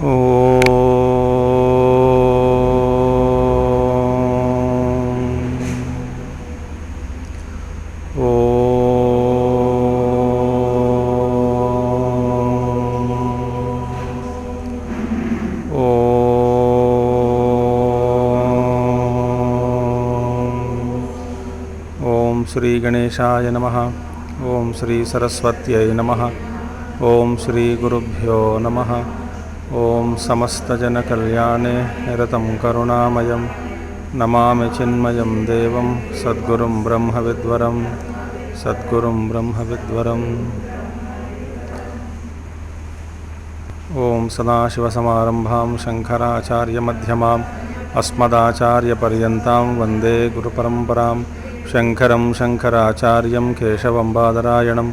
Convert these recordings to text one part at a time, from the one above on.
श्री गणेशाय नमः। ओम श्री सरस्वत्यै नमः। ओम श्री गुरुभ्यो नमः। ओम समस्तजनकल्याणे निरतं करुणामयं नमामि चिन्मयं देवं सद्गुरुं ब्रह्मविद्वरं ब्रह्मविद्वरम्। ओम सदाशिवसमारम्भां शङ्कराचार्यमध्यमाम् अस्मदाचार्यपर्यन्तां वन्दे गुरुपरम्परां। शङ्करं शङ्कराचार्यं केशवं बादरायणं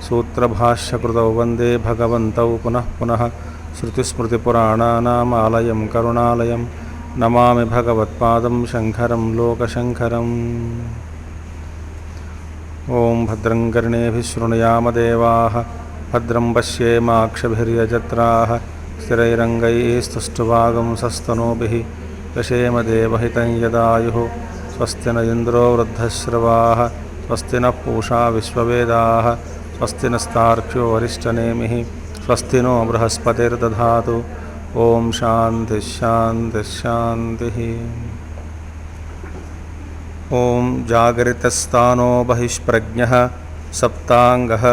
सूत्रभाष्यकृतौ वन्दे भगवन्तौ पुनः पुनः। श्रुतिस्मृतिपुराणानाम् आलयं करुणालयं नमामि भगवत्पादं शङ्करं लोकशङ्करम्। ॐ भद्रं कर्णेभिः शृणुयाम देवाः भद्रं पश्येमाक्षभिर्यजत्राः स्थिरैरङ्गैस्तुष्टुवागुंसस्तनूभिः दशेम देवहितं यदायुः। स्वस्ति न इन्द्रो वृद्धश्रवाः स्वस्ति नः पूषा विश्ववेदाः स्वस्ति नस्तार्क्ष्यो वरिष्ठनेमिः स्वस्ति नो बृहस्पतिर्दधातु। ॐ शान्तिः शान्तिः शान्तिः। ॐ जागरितस्थानो बहिष्प्रज्ञः सप्ताङ्गः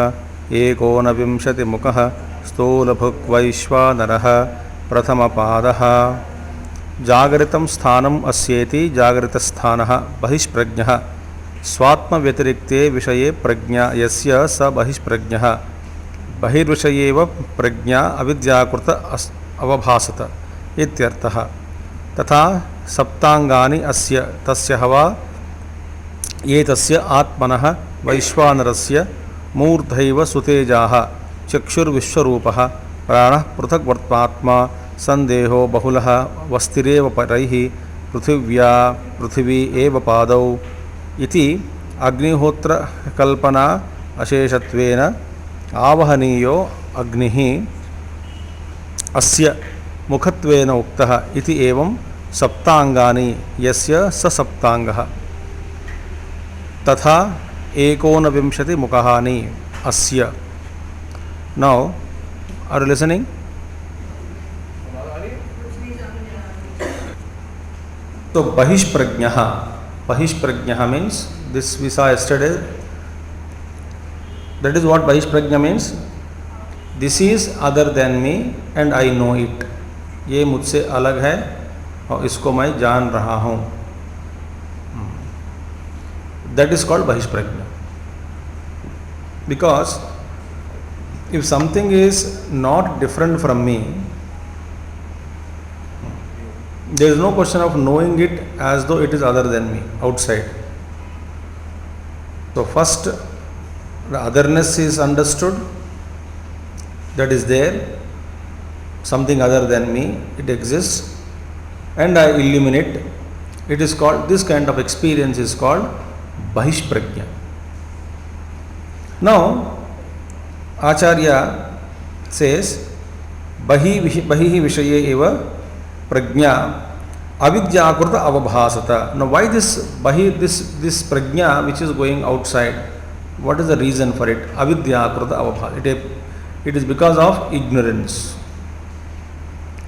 एकोनविंशतिमुखः स्थूलभुक्वैश्वानरः प्रथमपादः। जागरितं स्थानम् अस्येति जागरितस्थानः बहिष्प्रज्ञः। स्वात्मव्यतिरिक्ते विषये प्रज्ञा यस्य स बहिष्प्रज्ञः। बहिर्विषयेव प्रज्ञा अविद्याकृत अवभासत इत्यर्थः। तथा सप्ताङ्गानि अस्य तस्य हवा एतस्य आत्मनः वैश्वानरस्य मूर्धैव सुतेजाः चक्षुर्विश्वरूपः प्राणः पृथग्वर्त्मात्मा संदेहो बहुलः वस्तिरेव परैः पृथिवी एव पादौ इति अग्निहोत्रकल्पना अशेषत्वेन आवहनीयो अग्निः अस्य मुखत्वेन उक्तः इति एवं सप्ताङ्गानि यस्य स सप्ताङ्गः तथा एकोनविंशतिमुखानि अस्य। Now are you listening? So Bahishprajna means, this we saw yesterday, that is what Bahishprajna means. This is other than me and I know it. ये मुझसे अलग है और इसको मैं जान रहा हूँ. That is called Bahishprajna. Because if something is not different from me, there is no question of knowing it as though it is other than me, outside. So first the otherness is understood, that is there, something other than me, it exists, and I illuminate. It is called, this kind of experience is called Bahishprajna. Now Acharya says Bahihi Vishaye eva Prajna avidyakrita avabhasata. Now why this prajna which is going outside, what is the reason for it? Avidyakrita avabhasata. It is because of ignorance.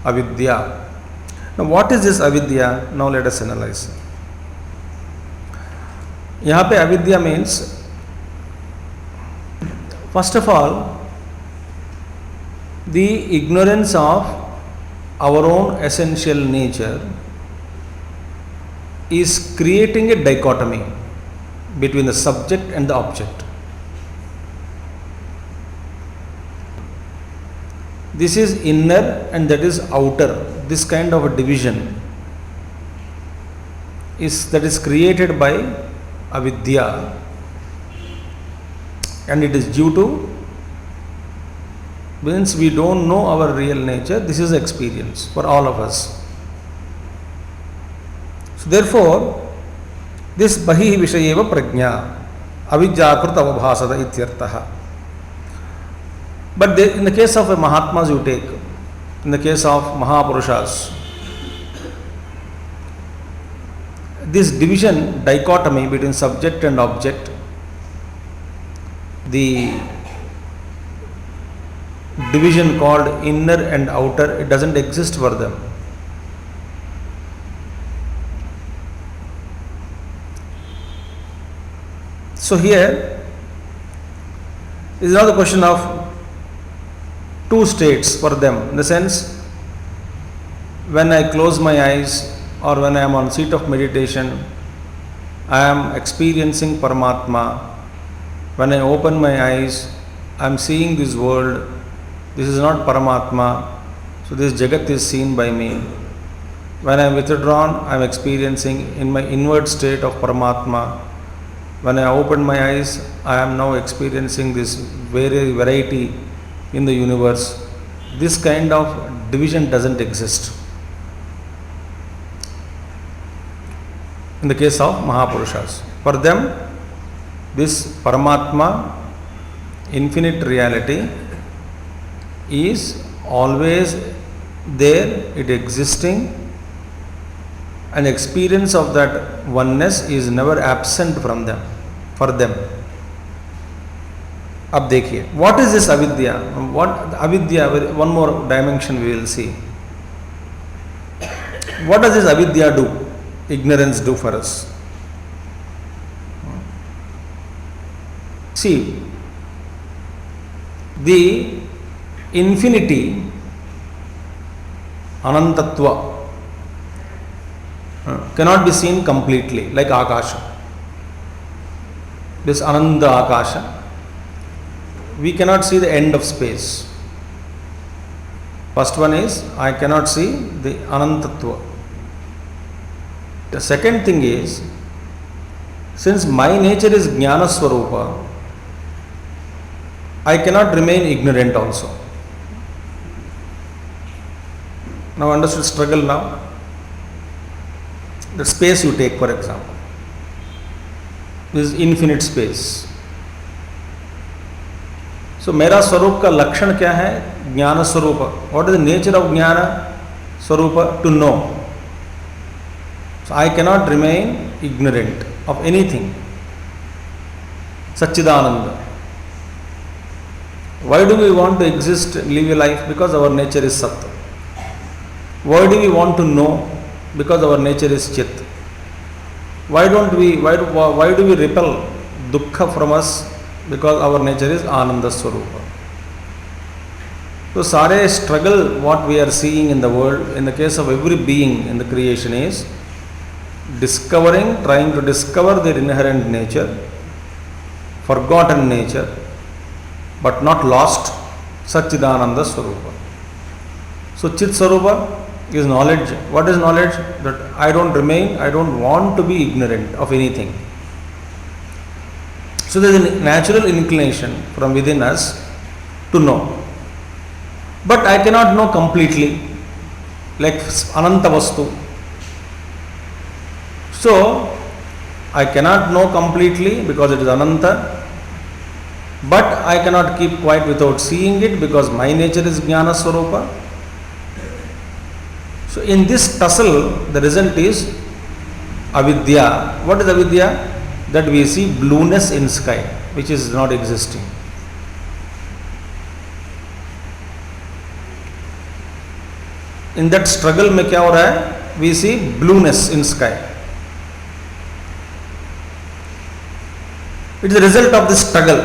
Avidya. Now what is this avidya? Now let us analyze. यहाँ पे avidya means, first of all, the ignorance of our own essential nature is creating a dichotomy between the subject and the object. This is inner and that is outer. This kind of a division is created by avidya, and it is due to, means we don't know our real nature. This is experience for all of us. So therefore this bahi vishayeva prajna avidyakrita avabhasata ityartha. But in the case of a Mahatmas, you take, in the case of Mahapurushas, this division, dichotomy between subject and object, the division called inner and outer, it doesn't exist for them. So here is now the question of two states for them, in the sense, when I close my eyes or when I am on seat of meditation, I am experiencing Paramatma. When I open my eyes, I am seeing this world. This is not Paramatma, so this Jagat is seen by me. When I am withdrawn, I am experiencing in my inward state of Paramatma. When I open my eyes, I am now experiencing this variety in the universe. This kind of division doesn't exist in the case of Mahapurushas. For them, this Paramatma, infinite reality, is always there, it existing, and experience of that oneness is never absent from them, for them. अब देखिए, what is this avidya? What avidya? One more dimension we will see. What does this avidya do? Ignorance do for us? See, the infinity, anantatva, cannot be seen completely, like Akasha. This Ananda Akasha, we cannot see the end of space. First one is, I cannot see the Anantatva. The second thing is, since my nature is Jnana Swarupa, I cannot remain ignorant also. Now understood struggle now? The space you take, for example, this is infinite space. So मेरा स्वरूप का लक्षण क्या है? ज्ञान स्वरूप. What is the nature of jnana swarupa? To know. So I cannot remain ignorant of anything. Satchidananda. Why do we want to exist, live a life? Because our nature is Sat. Why do we want to know? Because our nature is Chit. Why do we repel dukkha from us? Because our nature is Ananda Swarupa. So sare struggle what we are seeing in the world, in the case of every being in the creation, is trying to discover their inherent nature, forgotten nature, but not lost, Satchidananda Swarupa. So Chit Swarupa is knowledge. What is knowledge? That I don't want to be ignorant of anything. So there is a natural inclination from within us to know. But I cannot know completely, like Ananta Vastu. So I cannot know completely because it is Ananta, but I cannot keep quiet without seeing it because my nature is Jnana Swarupa. So in this tussle, the result is avidya. What is avidya? That we see blueness in sky, which is not existing. In that struggle में क्या हो रहा है? We see blueness in sky. It is the result of this struggle.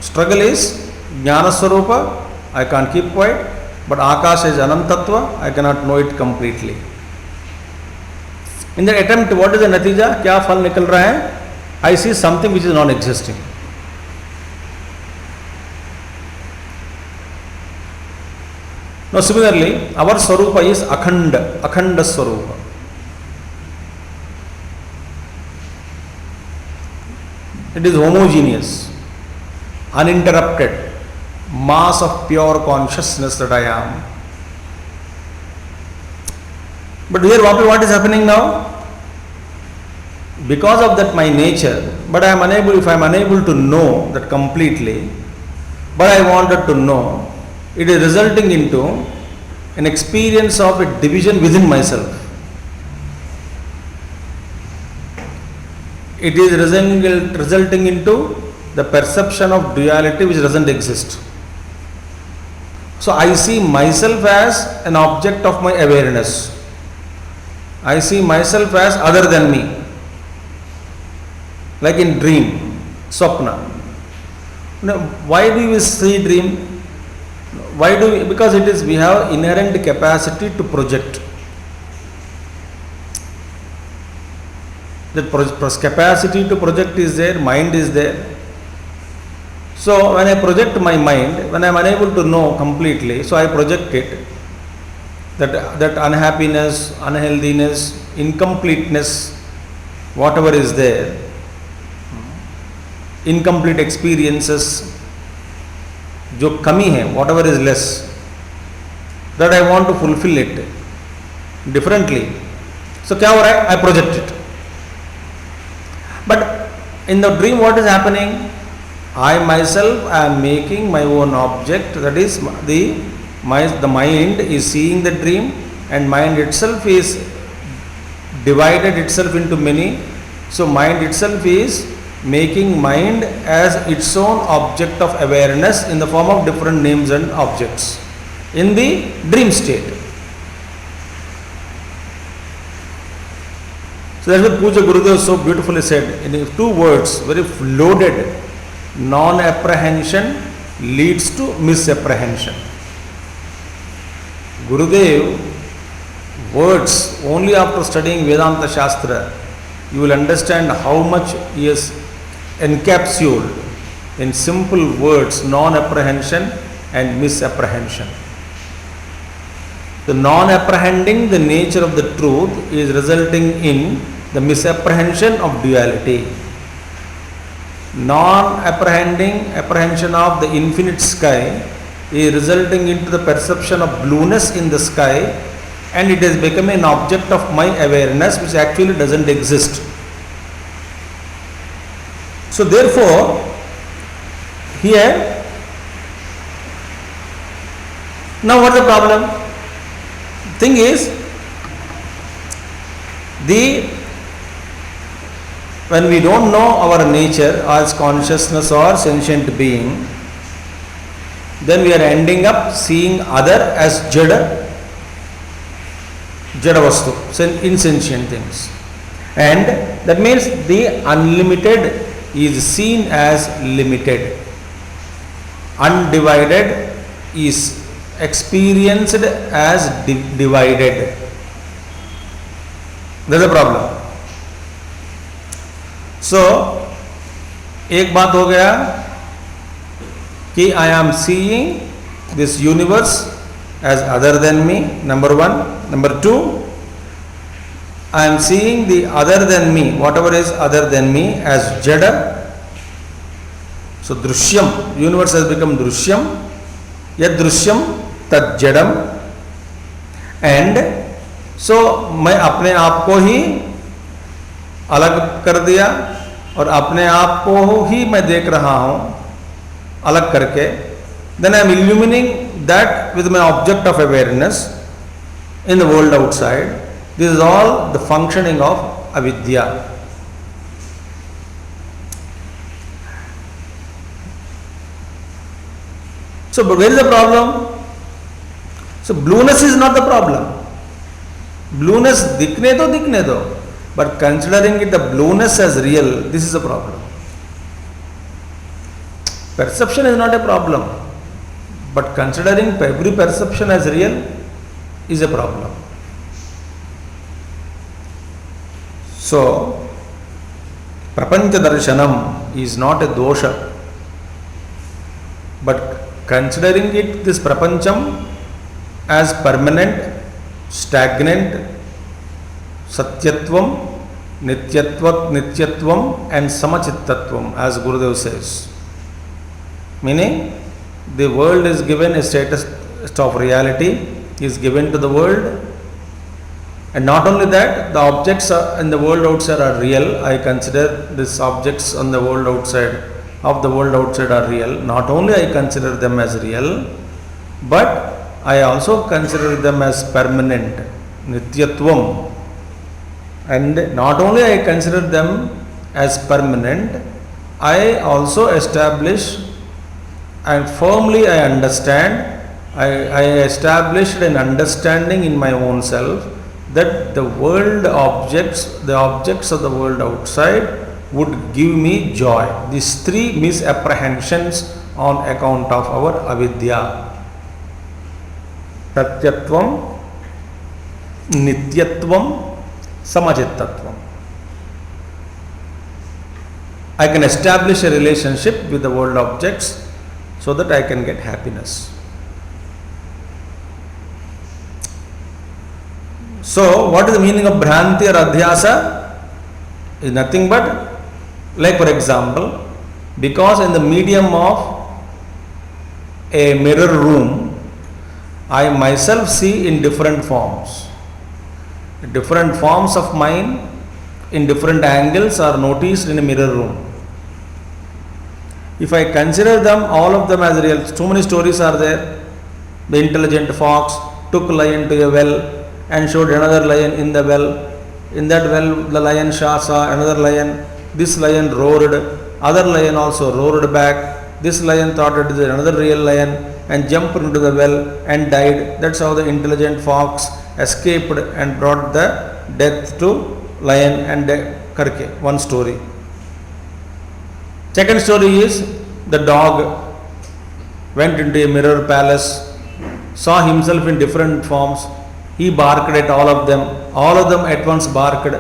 Struggle is Jnana Swarupa, I can't keep quiet, but Akasha is Anantatva, I cannot know it completely. In the attempt, what is the natija? क्या फल निकल रहा है? I see something which is non-existing. Now similarly, our Swarupa is Akhanda Swarupa. It is homogeneous, uninterrupted, mass of pure consciousness that I am. But here what is happening now? Because of that my nature, but if I am unable to know that completely, but I wanted to know, it is resulting into an experience of a division within myself. It is resulting into the perception of duality which doesn't exist. So I see myself as an object of my awareness. I see myself as other than me. Like in dream, swapna. Now, why do we see dream? Why do we? Because we have inherent capacity to project. The capacity to project is there, mind is there. So when I project my mind, when I am unable to know completely, so I project it. That unhappiness, unhealthiness, incompleteness, whatever is there, incomplete experiences, जो कमी है, whatever is less, that I want to fulfill it differently. So क्या हो रहा है? I project it. But in the dream, what is happening? I myself am making my own object. That is the mind is seeing the dream, and mind itself is divided itself into many. So mind itself is making mind as its own object of awareness in the form of different names and objects in the dream state. So that's what Puja Gurudev so beautifully said in 2 words, very loaded. Non-apprehension leads to misapprehension. Gurudev words, only after studying Vedanta Shastra, you will understand how much he has encapsulated in simple words non-apprehension and misapprehension. The non-apprehending the nature of the truth is resulting in the misapprehension of duality. Apprehension of the infinite sky is resulting into the perception of blueness in the sky, and it has become an object of my awareness which actually doesn't exist. So therefore, here, now what is the problem? Thing is, when we don't know our nature as consciousness or sentient being, then we are ending up seeing other as jada vastu, insentient things. And that means the unlimited is seen as limited. Undivided is experienced as divided. That's the problem. So, एक बात हो गया कि I am seeing this universe as other than me, number 1. Number 2, I am seeing the other than me, whatever is other than me, as jada. So, drishyam, universe has become drishyam, yad drishyam tad jadam. And so, मैं अपने आप को ही अलग कर दिया और अपने आप को ही मैं देख रहा हूं अलग करके. Then I am illumining that with my object of awareness in the world outside. This is all the functioning of avidya. So, but where is the problem? So, blueness is not the problem. Blueness दिखने दो, but considering it the blueness as real, this is a problem. Perception is not a problem, but considering every perception as real is a problem. So, prapancha darshanam is not a dosha, but considering it, this prapancham, as permanent, stagnant, satyatvam, nityatvam and samachittatvam, as Gurudev says. Meaning, the world is given a status of reality, is given to the world, and not only that, the objects in the world outside are real. I consider these objects on the world outside, of the world outside are real. Not only I consider them as real, but I also consider them as permanent, nityatvam. And not only I consider them as permanent, I also establish and firmly I understand, I established an understanding in my own self that the world objects, the objects of the world outside would give me joy. These three misapprehensions on account of our avidya. Pratyatvam, nityatvam, samajittatvam. I can establish a relationship with the world objects so that I can get happiness. So, what is the meaning of Bhranti or Adhyasa? Is nothing but, like for example, because in the medium of a mirror room, I myself see in different forms. Different forms of mine in different angles are noticed in a mirror room. If I consider them, all of them as real, so many stories are there. The intelligent fox took lion to a well and showed another lion in the well. In that well, the lion saw another lion. This lion roared. Other lion also roared back. This lion thought it is another real lion and jumped into the well and died. That's how the intelligent fox escaped and brought the death to lion and karke. One story. Second story is the dog went into a mirror palace, saw himself in different forms. He barked at all of them. All of them at once barked.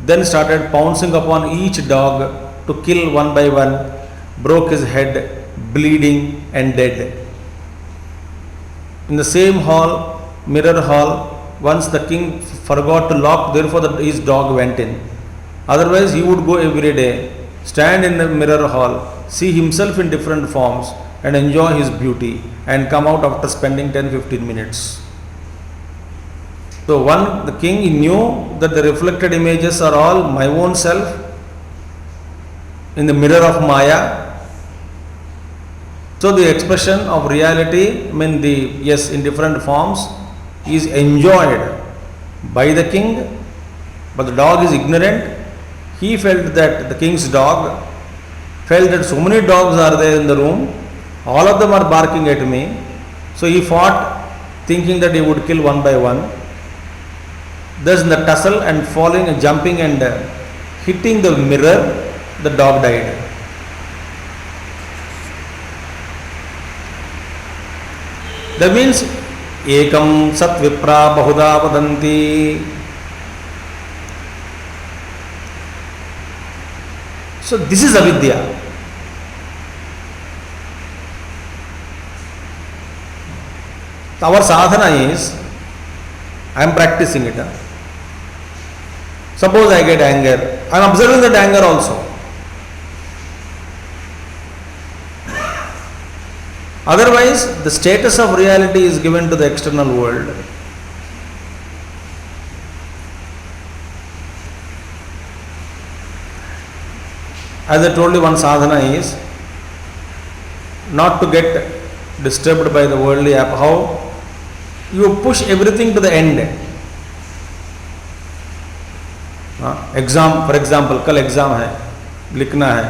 Then started pouncing upon each dog to kill one by one. Broke his head, bleeding and dead. In the same hall, mirror hall, once the king forgot to lock, therefore his dog went in. Otherwise he would go every day, stand in the mirror hall, see himself in different forms and enjoy his beauty and come out after spending 10-15 minutes. So the king knew that the reflected images are all my own self in the mirror of Maya. So the expression of reality, in different forms, is enjoyed by the king, but the dog is ignorant. He felt that the king's dog felt that so many dogs are there in the room, all of them are barking at me. So he fought, thinking that he would kill one by one. Thus in the tussle and falling and jumping and hitting the mirror, the dog died. That means ekam sat vipra bahuda vadanti. So this is avidya. Our sadhana is, I am practicing it. Suppose I get anger, I am observing that anger also. Otherwise, the status of reality is given to the external world. As I told you, one sadhana is not to get disturbed by the worldly app. How? You push everything to the end. Exam, for example, कल exam है, लिखना है,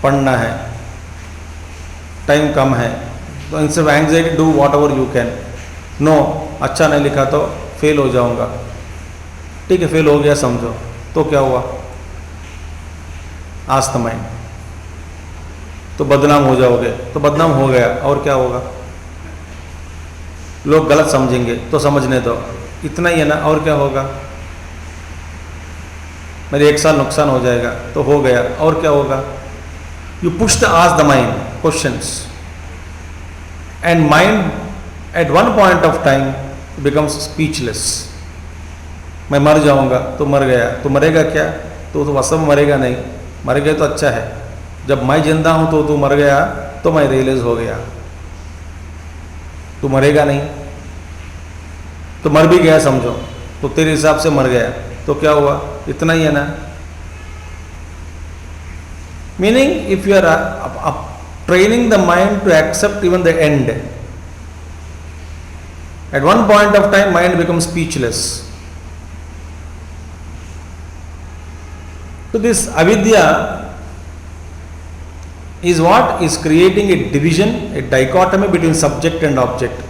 पढ़ना है, time कम है, तो instead of anxiety do whatever you can. No, अच्छा नहीं लिखा तो फेल हो जाऊंगा. ठीक है, फेल हो गया समझो, तो क्या हुआ? आज द माइंड, तो बदनाम हो जाओगे, तो बदनाम हो गया, और क्या होगा? लोग गलत समझेंगे, तो समझने दो, इतना ही है ना, और क्या होगा? मेरे 1 साल नुकसान हो जाएगा, तो हो गया, और क्या होगा? You push the ask the mind questions, and mind at one point of time becomes speechless. मैं मर जाऊंगा, तो मर गया, तो मरेगा क्या? तो वास्तव में मरेगा नहीं, मर गया तो अच्छा है. जब मैं जिंदा हूं तो तू मर गया, तो मैं रियलाइज हो गया, तू मरेगा नहीं, तो मर भी गया समझो, तो तेरे हिसाब से मर गया, तो क्या हुआ? इतना ही है ना. Meaning, if you are training the mind to accept even the end, At one point of time, mind becomes speechless. So this avidya is what is creating a division, a dichotomy between subject and object.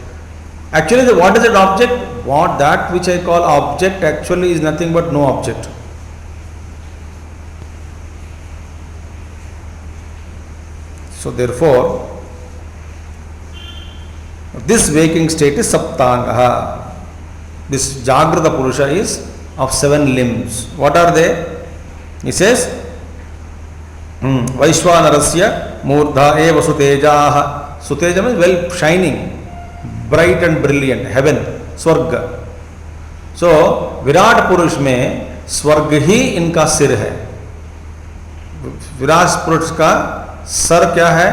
Actually, what is that object? What that which I call object actually is nothing but no object. So therefore, this waking state is saptanga. This Jagrata Purusha is of 7 limbs. What are they? He says, Vaishwanarasya Murdha eva Sutejaha. Suteja means well shining, bright and brilliant, heaven, Swarga. So, Virat Purush में स्वर्ग ही इनका सिर है. विराट पुरुष का sir क्या है?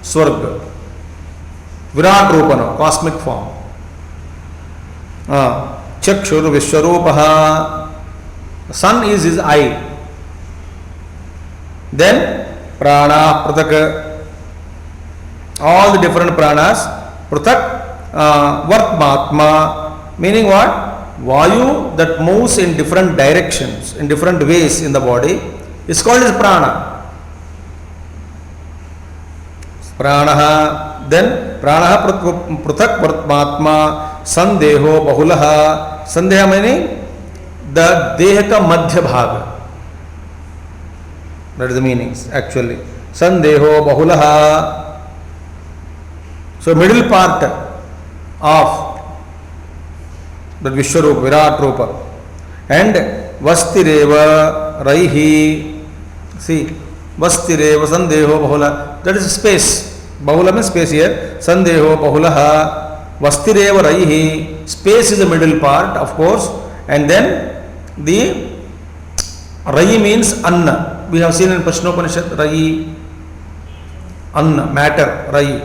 स्वर्ग. विराट रूपन, कॉस्मिक फॉर्म. चक्षुर विश्वरूपः. Sun is his eye. Then prana pratak, all the different pranas. Pratak vartmatma, meaning what? Vayu that moves in different directions, in different ways in the body is called as prana. Pranaha, then pranaha pratak vartmatma sandeho bahulaha. Sandeha meaning the deha ka madhya bhag. That is the meanings actually. Sandeho bahulaha. So middle part of the Vishwarupa, Virat Rupa. And Vastireva Raihi. See, Vastireva Sandeho bahula. That is space. Bahula means space here. Sandeho bahulaha. Vastireva Raihi. Space is the middle part, of course. And then the Rai means Anna. We have seen in Prashnopanishad, Rai, Anna, matter, Rai.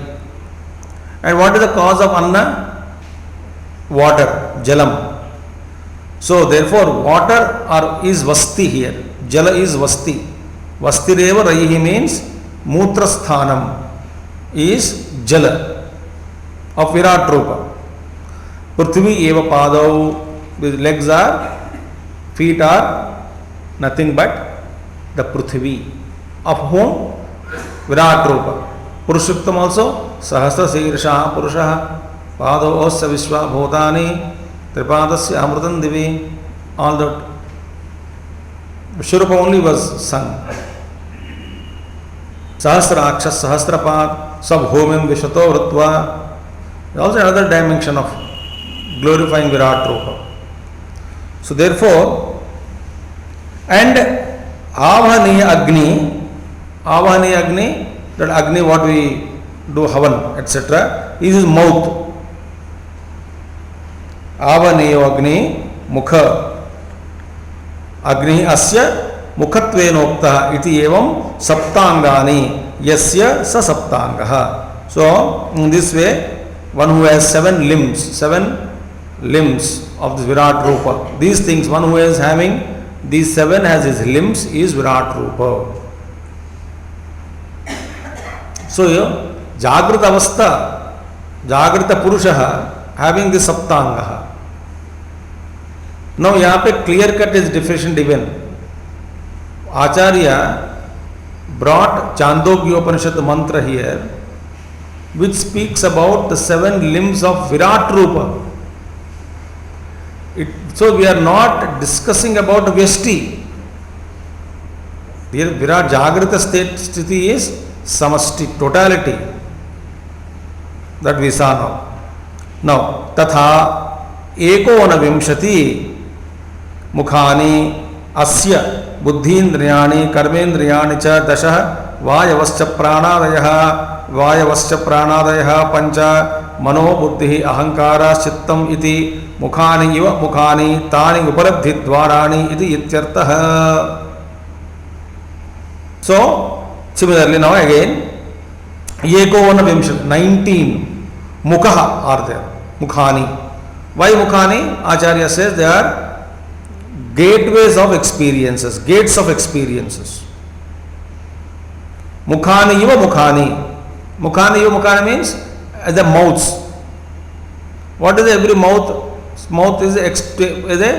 And what is the cause of Anna? Water, Jalam. So therefore, water is Vasti here. Jala is Vasti. Vastireva Raihi means Mutrasthanam is Jala of Virat Rupa. Prithvi eva padau. His legs are, feet are nothing but the Prithvi, of whom Virat Rupa. Purushottam also Sahasra Sirsha Purusha Pado Osya Vishwa Bhutani Tripadasya Amrutan Divi. All that. Vishwarupa only was sung. Sahasra Akshas Sahasrapad Sabhomim Vishato Vrutva. Also another dimension of glorifying Virat Rupa. So therefore, and Avahaniya Agni, that Agni what we do Havan, etc., is his mouth. Avahaniya Agni Mukha. Agni Asya Mukhatvenokta iti evam Saptangani Yasya Sa Saptangaha. So, in this way, one who has 7 limbs of this Virat Rupa. These things, one who is having these 7 as his limbs is Virat Rupa. So, Jagrata Avastha, Jagrata Purusha having this Saptangaha. Now, यहाँ पे clear cut is definition given. Acharya brought Chandogya Upanishad mantra here, which speaks about the 7 limbs of Virat Rupa. So we are not discussing about Vyashti. Here Virat Jagrata sthiti is samasti, totality. That we saw now. Now, Tatha Ekona Vimshati Mukhani Asya Buddhindriyani Karmendriyani Cha Dasha Vayavascha Pranadayaha Pancha Mano Buddhi Ahankara Chittam iti Mukhani iva Mukhani Tani Uparabdhi Dwarani iti ityartaha. So, similarly now again, Ekona Vimshat, 19 Mukha are there. Mukhani. Why Mukhani? Acharya says they are gateways of experiences, gates of experiences. Mukhani iva Mukhani. Mukhani iva Mukhani means the mouths. What is every mouth? Mouth is a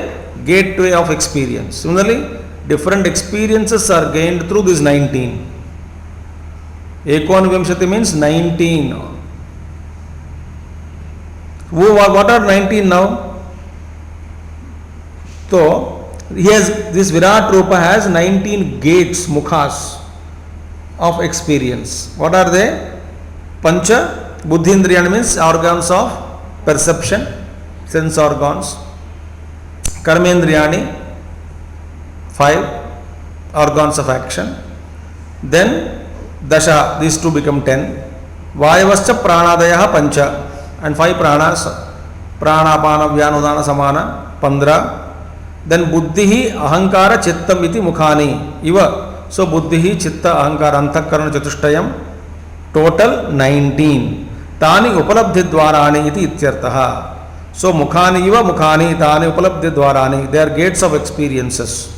gateway of experience. Similarly, different experiences are gained through this 19. Ekonvimshati means 19. What are 19 now? So, this Virat Rupa has 19 gates, mukhas of experience. What are they? Pancha Buddhindriyani means organs of perception, sense organs. Karmendriyani, 5 organs of action. Then Dasha, these two become 10. Vayavascha pranadayaha pancha, and 5 pranas, pranapana vyanudana samana, 15. Then buddhihi ahankara chittam iti mukhani iva. So buddhihi chitta ahankara antakarana chatushtayam, total 19. Tani upalabdhi dwarani iti ityartaha. So mukhani iva mukhani tani upalabdhi dwarani, they are gates of experiences.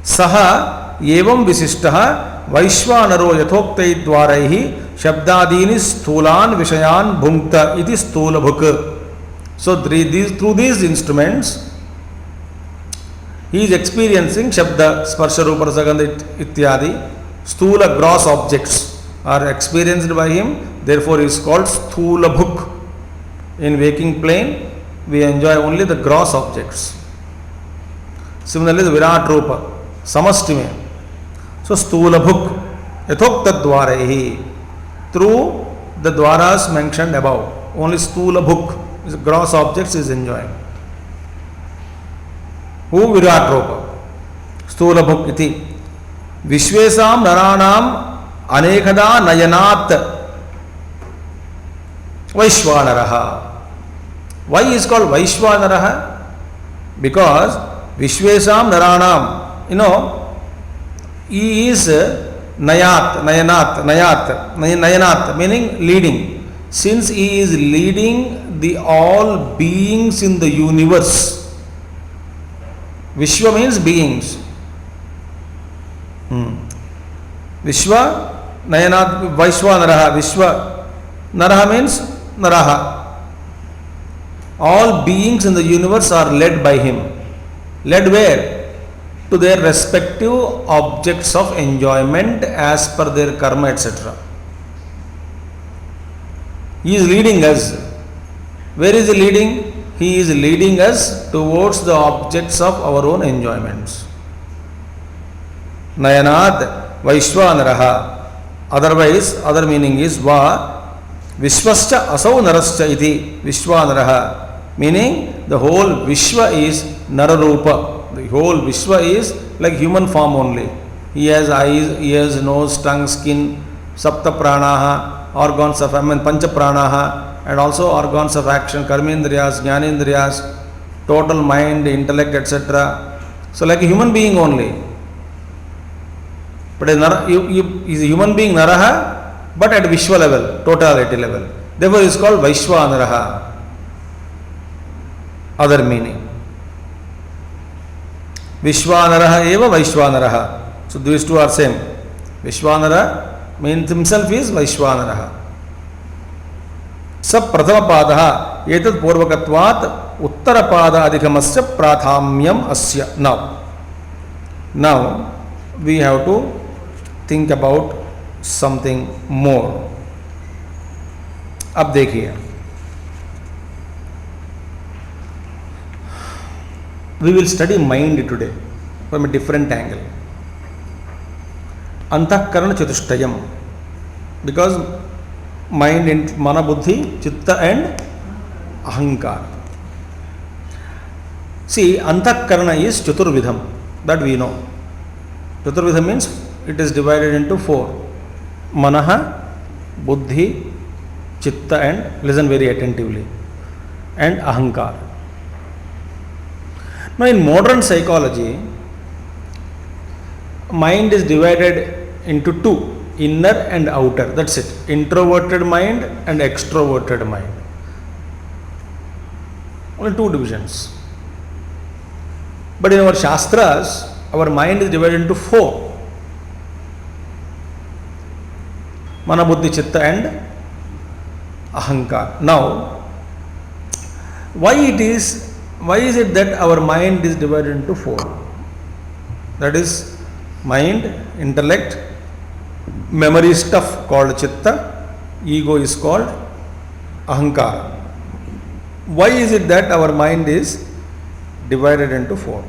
Saha evam visishtaha Vaishwanaro yathoktai dwaraihi shabdadini sthulan vishayan bhunkta iti sthula bhuk. So through these instruments he is experiencing shabda, sparsha, rupa, rasagandha ityadi. Sthula gross objects are experienced by him, therefore he is called sthula bhuk. In waking plane we enjoy only the gross objects. Similarly the Virat Rupa, samasti mein. So sthula bhuk yathokta dwaraihi, through the dwaras mentioned above, only sthula bhuk, gross objects is enjoying. Who? Virat Rupa. Sthula bhuk iti. Vishvesam naranam anekada nayanat Vaishwanaraha. Why is called Vaishwanaraha? Because Vishvesam naranam, he is Nayanat, meaning leading. Since he is leading the all beings in the universe, Vishwa means beings. Vishwa, Nayanat, Vaishwanaraha. Vishwa, Naraha means Naraha. All beings in the universe are led by him. Led where? To their respective objects of enjoyment as per their karma, etc. He is leading us. Where is he leading? He is leading us towards the objects of our own enjoyments. Nayanad Vaishwanaraha. Otherwise, other meaning is Va Vishwascha Asau Narascha iti Vishwanaraha. Meaning the whole Vishwa is Nararupa. The whole Vishwa is like human form only. He has eyes, ears, nose, tongue, skin, Sapta Pranaha, organs of Pancha Pranaha, and also organs of action, Karmendriyas, Jnanendriyas, total mind, intellect, etc. So like a human being only. But he is a human being Naraha, but at Vishwa level, totality level. Therefore he is called Vaishwanaraha. Other meaning. Vishwanaraha eva Vaishwanaraha. So these two are same. Vishwanara means himself is Vaishwanaraha. Sab prathama padaha etat purvakatvat uttara pada adhikamasya prathamyam asya. Now we have to think about something more. अब देखिए, we will study mind today from a different angle. Antahkarana chatushtayam, because mind in mana, buddhi, chitta and ahankar. See, antahkarana is chaturvidham, that we know. Chaturvidham means it is divided into 4. Manaha, buddhi, chitta and, listen very attentively, and ahankar. Now in modern psychology, mind is divided into 2, inner and outer. That's it. Introverted mind and extroverted mind. Only 2 divisions. But in our Shastras, our mind is divided into 4. Mana, buddhi, chitta and ahankar. Now, Why it is? Why is it that our mind is divided into four? That is mind, intellect, memory stuff called chitta, ego is called ahankara. Why is it that our mind is divided into four?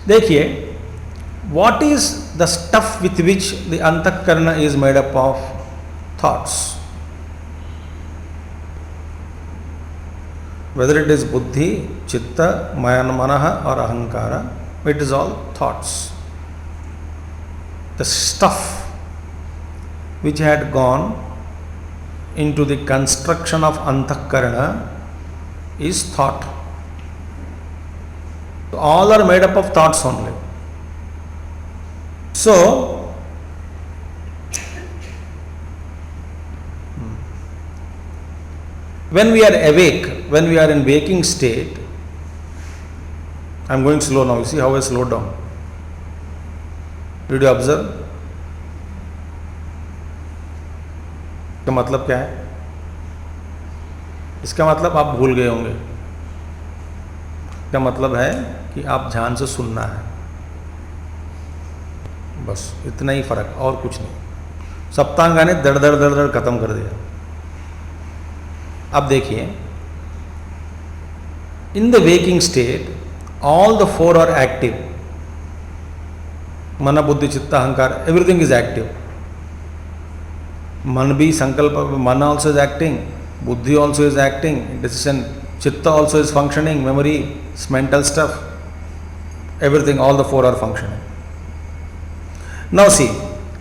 देखिए, what is the stuff with which the antakarana is made up of? Thoughts. Whether it is buddhi, chitta, manaha or ahankara, it is all thoughts. The stuff which had gone into the construction of antakarana is thought. All are made up of thoughts only. So, when we are awake, when we are in waking state, I am going slow now. You see how I slowed down? Did you observe? इसका मतलब क्या है? इसका मतलब आप भूल गए होंगे. इसका मतलब है कि आप ध्यान से सुनना है. बस इतना ही फर्क, और कुछ नहीं. सप्तांगा ने दड़ दड़ दड़ दड़ खत्म कर दिया. अब देखिए, in the waking state all the four are active. Mana, buddhi, chitta, ahankara, everything is active. Man bhi sankalpa, mana also is acting, buddhi also is acting, decision, chitta also is functioning, memory, mental stuff, everything, all the four are functioning. Now see,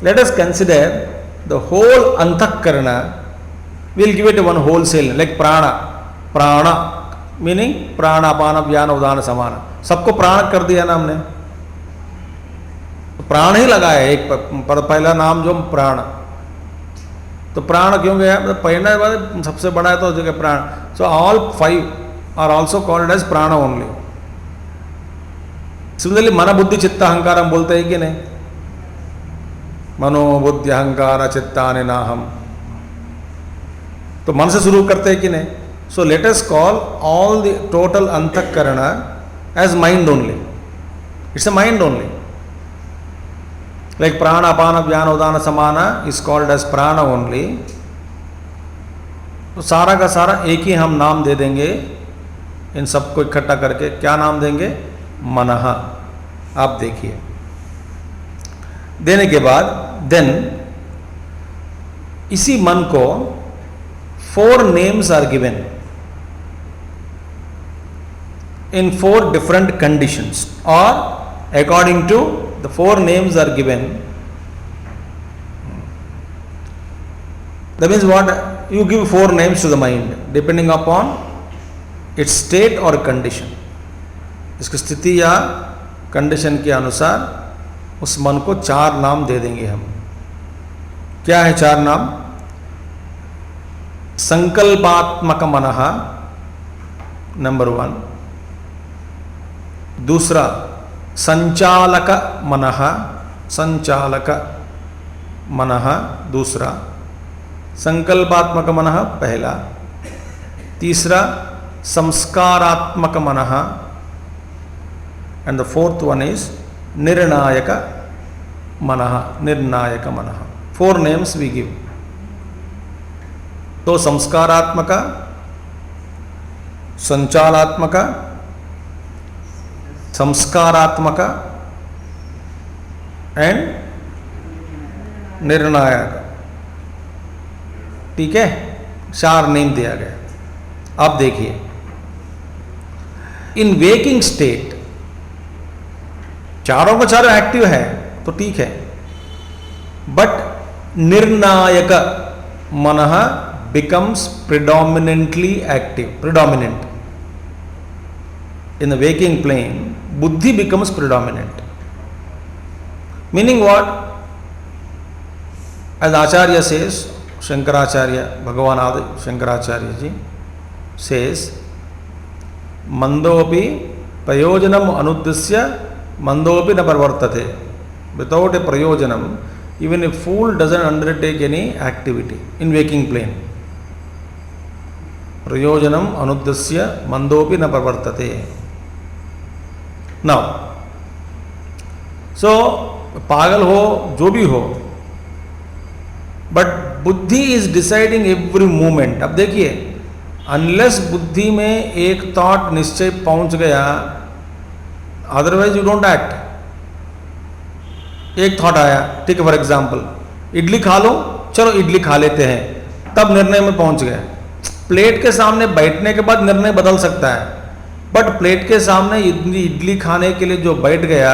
let us consider the whole antakarana. We'll give it one wholesale, like prana. Prana meaning prana, apana, vyana, udana, samana. सबको प्राण कर दिया ना हमने. तो प्राण ही लगा है. एक पहला नाम जो प्राण. तो प्राण क्यों गया? पहला बार सबसे बड़ा है तो जगह prana. So all five are also called as prana only. Similarly man, buddhi, चित्त, अहंकार हम बोलते हैं कि नहीं? मनो बुद्धि अहंकार चित्तानि नाहम. तो मन से शुरू करते हैं कि नहीं? So let us call all the total अंतःकरण as mind only. It's a mind only. Like prana, apana, vyana, udana, samana is called as prana only. तो सारा का सारा एक ही हम नाम दे देंगे इन सबको इकट्ठा करके. क्या नाम देंगे? मनः. आप देखिए, देने के बाद देन इसी मन को 4 names are given in 4 different conditions, or according to the 4 names are given. That means what? You give 4 names to the mind depending upon its state or condition. इसकी स्थिति या कंडीशन के अनुसार उस मन को 4 नाम दे देंगे हम. क्या है 4 नाम? संकल्पात्मक मनः, नंबर 1. दूसरा संचालक मनः, संचालक मनः दूसरा. संकल्पात्मक मनः पहला. तीसरा संस्कारात्मक मनः, and the 4th one is निर्णायक मनः, निर्णायक मनः. 4 names we give. तो संस्कारात्मक, संचालात्मक, संस्कारात्मक एंड निर्णायक. ठीक है, 4 नेम दिया गया. अब देखिए, इन वेकिंग स्टेट चारों को चारों एक्टिव है तो ठीक है, बट निर्णायक मनः becomes predominantly active, predominant. In the waking plane, buddhi becomes predominant. Meaning what? As Acharya says, Shankaracharya, Bhagavan Adi Shankaracharya ji says, Mandopi prayojanam anuddisya mandopi na parvartate. Without a prayojanam, Even a fool doesn't undertake any activity in waking plane. Prayojanam anuddasya mandopi na pravartate. Now, so पागल हो जो भी हो, but बुद्धि is deciding every movement. अब देखिए, unless बुद्धि में एक थॉट निश्चय पहुंच गया, अदरवाइज यू डोंट एक्ट. एक थॉट आया, ठीक है, फॉर एग्जाम्पल इडली खा लो, चलो इडली खा लेते हैं, तब निर्णय में पहुंच गए. प्लेट के सामने बैठने के बाद निर्णय बदल सकता है, बट प्लेट के सामने इडली खाने के लिए जो बैठ गया,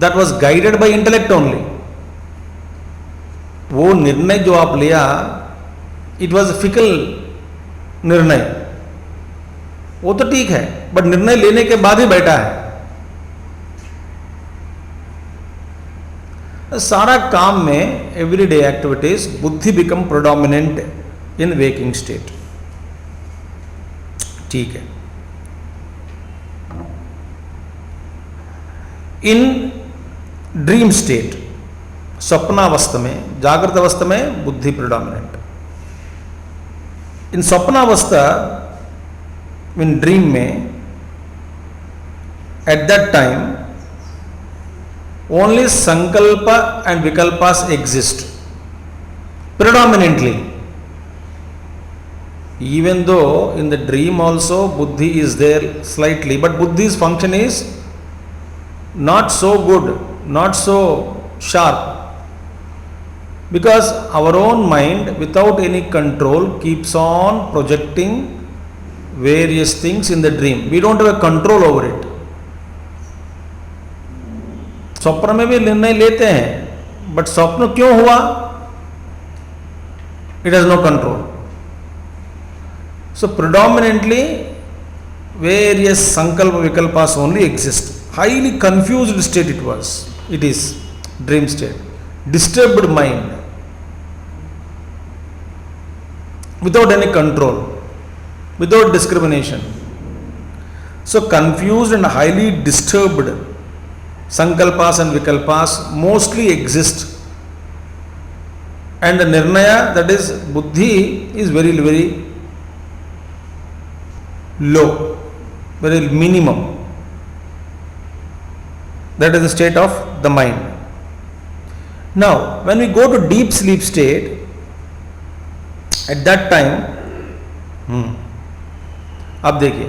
that was guided by intellect only. वो निर्णय जो आप लिया, इट वॉज फिकल निर्णय, वो तो ठीक है, बट निर्णय लेने के बाद ही बैठा है. सारा काम में एवरीडे एक्टिविटीज बुद्धि become predominant in waking state. ठीक है. इन ड्रीम स्टेट, स्वप्नावस्था में, जागृत अवस्था में बुद्धि प्रिडोमिनेंट. इन स्वप्नावस्था, इन ड्रीम में, एट दैट टाइम ओनली संकल्प एंड विकल्पास exist predominantly. Even though in the dream also buddhi is there slightly, but buddhi's function is not so good, not so sharp, because our own mind without any control keeps on projecting various things in the dream. We don't have a control over it. स्वप्न में भी निर्णय लेते हैं, but स्वप्न क्यों हुआ, it has no control. So predominantly various sankalpa vikalpas only exist. Highly confused state it was. It is dream state. Disturbed mind without any control, without discrimination. So confused and highly disturbed sankalpas and vikalpas mostly exist, and the nirnaya, that is buddhi, is very very low, very minimum. That is the state of the mind. Now when we go to deep sleep state, at that time अब देखिए,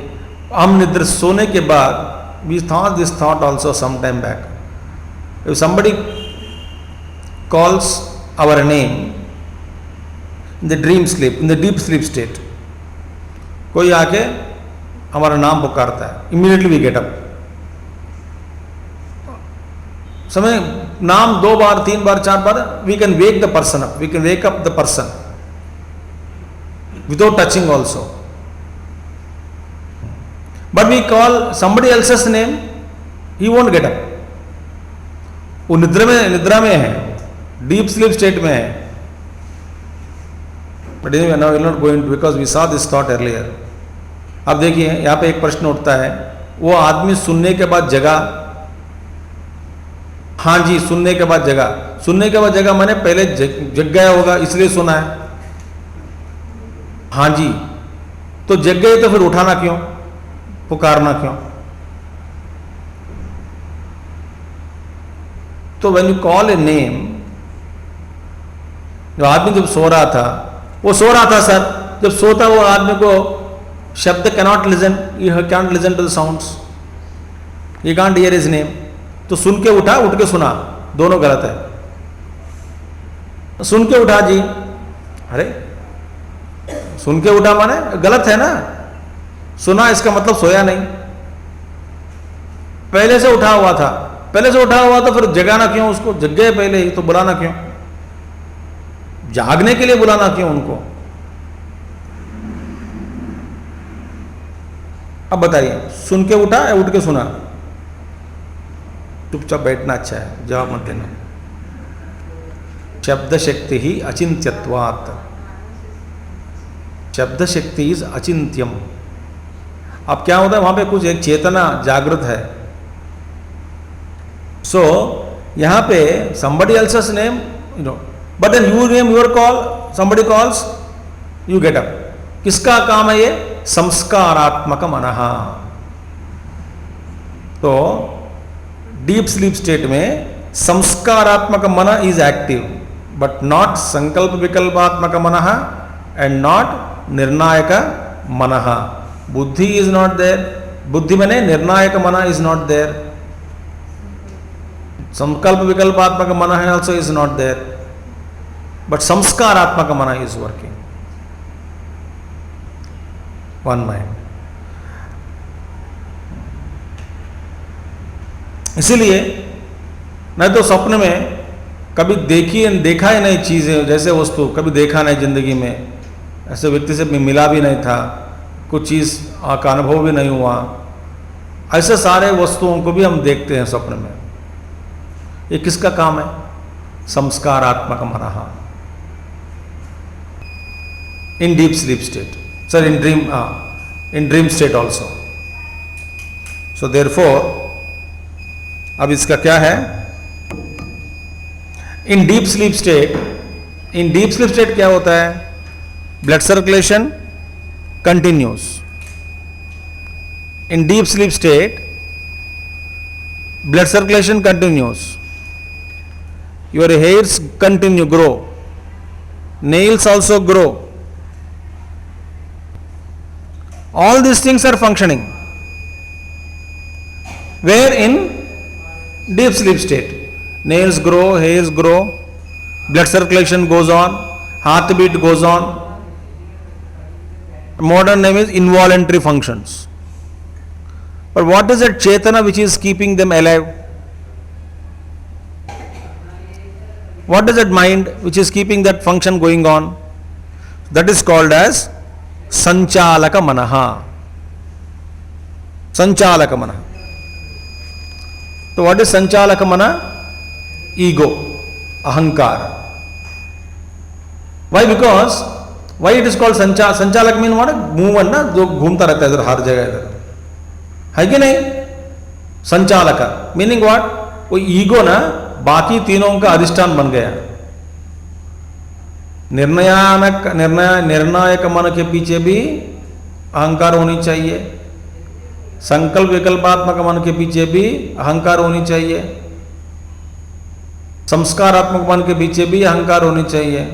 हम निद्रा सोने के बाद, we thought this thought also some time back. If somebody calls our name in the dream sleep, in the deep sleep state, कोई आके हमारा नाम पुकारता है, immediately we get up. समय नाम 2 बार 3 बार 4 बार, we can wake the person up, we can wake up the person without touching also. But we call somebody else's name, he won't get up. वो निद्रा में है, डीप स्लीप स्टेट में है. But anyway, now we will not go into, because we saw this thought earlier. अब देखिए, यहाँ पे एक प्रश्न उठता है, वो आदमी सुनने के बाद जगा, हाँ जी, सुनने के बाद जगा. सुनने के बाद जगा माने पहले जग गया होगा, इसलिए सुना है. हाँ जी, तो जग गए तो फिर उठाना क्यों, पुकारना क्यों? तो when you call a name, जो आदमी जब सो रहा था, वो सो रहा था सर, जब सोता वो आदमी को शब्द cannot listen, you cannot listen to the sounds, you can't hear his name. तो सुन के उठा, उठ के सुना, दोनों गलत है. सुन के उठा जी, अरे सुन के उठा माने गलत है ना, सुना इसका मतलब सोया नहीं, पहले से उठा हुआ था, पहले से उठा हुआ था, फिर जगाना क्यों उसको, जग गए पहले ही तो बुलाना क्यों, जागने के लिए बुलाना क्यों उनको? अब बताइए, सुन के उठा या उठ के सुना? चुपचाप बैठना अच्छा है, जवाब मत देना. शब्द शक्ति ही अचिंत्यत्वात्, शब्द शक्ति इज अचिंत्यम. अब क्या होता है, वहां पे कुछ एक चेतना जागृत है. सो यहाँ पे somebody else's name, you know, but then you name your call, somebody calls, you get up. किसका काम है ये? संस्कारात्मक मनः. तो डीप स्लीप स्टेट में संस्कारात्मक मन इज एक्टिव, बट नॉट संकल्प विकल्पात्मक मनः एंड नॉट निर्णायक मनः. बुद्धि इज नॉट देयर. बुद्धि मने निर्णायक मन इज नॉट देयर. संकल्प विकल्पात्मक मन also is not there, but संस्कारात्मक मन is working. One mind. इसीलिए नहीं तो स्वप्न में कभी देखा ही नहीं चीजें, जैसे वस्तु कभी देखा नहीं जिंदगी में, ऐसे व्यक्ति से मिला भी नहीं था, कुछ चीज का अनुभव भी नहीं हुआ, ऐसे सारे वस्तुओं को भी हम देखते हैं स्वप्न में. ये किसका काम है? संस्कारात्मक मनः. इन deep sleep state, sir in dream state also. So therefore अब इसका क्या है? इन डीप स्लीप स्टेट क्या होता है? Blood circulation continuous. In deep sleep state blood circulation continues, your hairs continue grow, nails also grow, all these things are functioning. Where? In deep sleep state. Nails grow, hairs grow, blood circulation goes on, heartbeat goes on. Modern name is involuntary functions. But what is that Chetana which is keeping them alive? What is that mind which is keeping that function going on? That is called as Sanchalaka Manaha. Sanchalaka Manaha. So what is Sanchalaka Mana? Ego, Ahankara. Why? Because why it is called Sanchalaka mean what? Movement ना, जो घूमता रहता है इधर हर जगह इधर, है कि नहीं? संचालक मीनिंग व्हाट? वो ईगो ना बाकी तीनों का अधिष्ठान बन गया. निर्णायक मन के पीछे भी अहंकार होनी चाहिए, संकल्प विकल्पात्मक मन के पीछे भी अहंकार होनी चाहिए, संस्कारात्मक मन के पीछे भी अहंकार होनी चाहिए.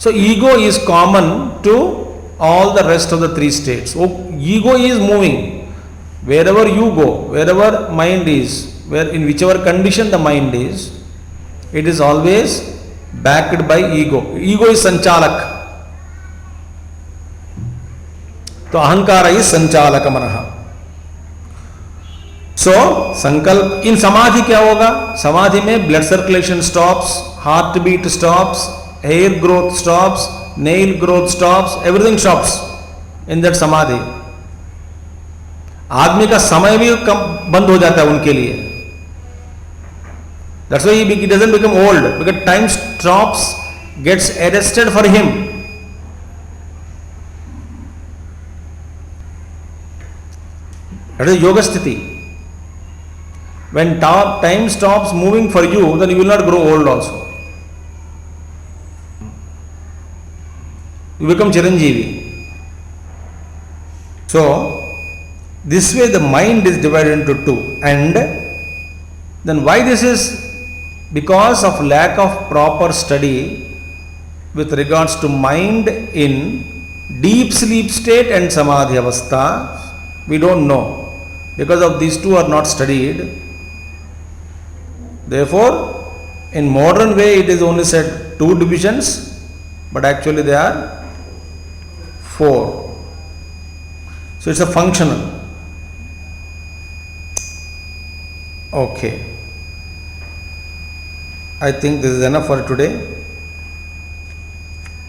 So ego is common to all the rest of the three states. So ego is moving wherever you go, wherever mind is, where in whichever condition the mind is, it is always backed by ego. Ego is sanchalak. तो अहंकार is संचालक मनः. So संकल्प. इन समाधि क्या होगा? समाधि में blood circulation stops, heart beat stops, hair growth stops, nail growth stops, everything stops in that samadhi. आदमी का समय भी बंद हो जाता है उनके लिए. That's why he doesn't become old, because time stops, gets arrested for him. That is yoga sthiti. When time stops moving for you, then you will not grow old also. You become Chiranjeevi. So, this way the mind is divided into two. And then why this is? Because of lack of proper study with regards to mind in deep sleep state and samadhi avastha. We don't know. Because of these two are not studied. Therefore, in modern way it is only said two divisions, but actually they are four. So it's a functional. Okay. I think this is enough for today.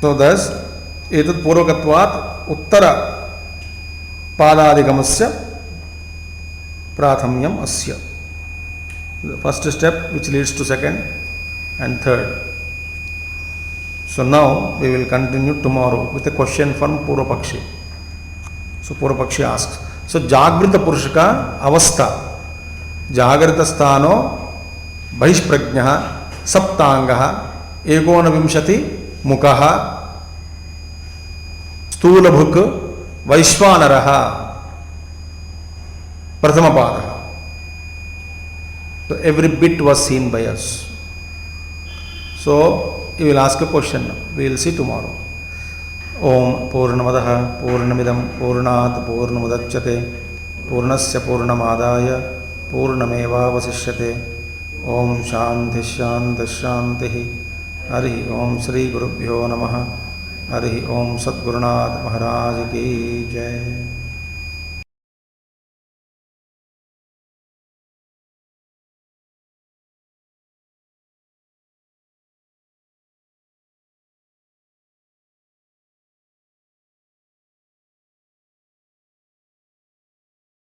So thus, etat purvakatvat uttara padadigamasya prathamyam asya. The first step which leads to second and third. So now we will continue tomorrow with a question from Purvapakshi. So Purvapakshi asks, so Jagrita Purushaka Avastha, Jagrita Sthano बहिष्प्रज्ञः सप्तांगः एकोनविंशति मुखः स्थूलभुक् वैश्वानरः प्रथमपादः. So every bit was seen by us. So you will ask a question. We will see tomorrow. Om Purnamadah Purnamidam Purnat Purnamudachyate Purnasya Purnamadaya Purnameva Vasishyate. Om Shanti Shanti Shanti. Hari Om Sri Gurubhyo Namaha. Hari Om Sadgurunath Maharaj Ki Jai.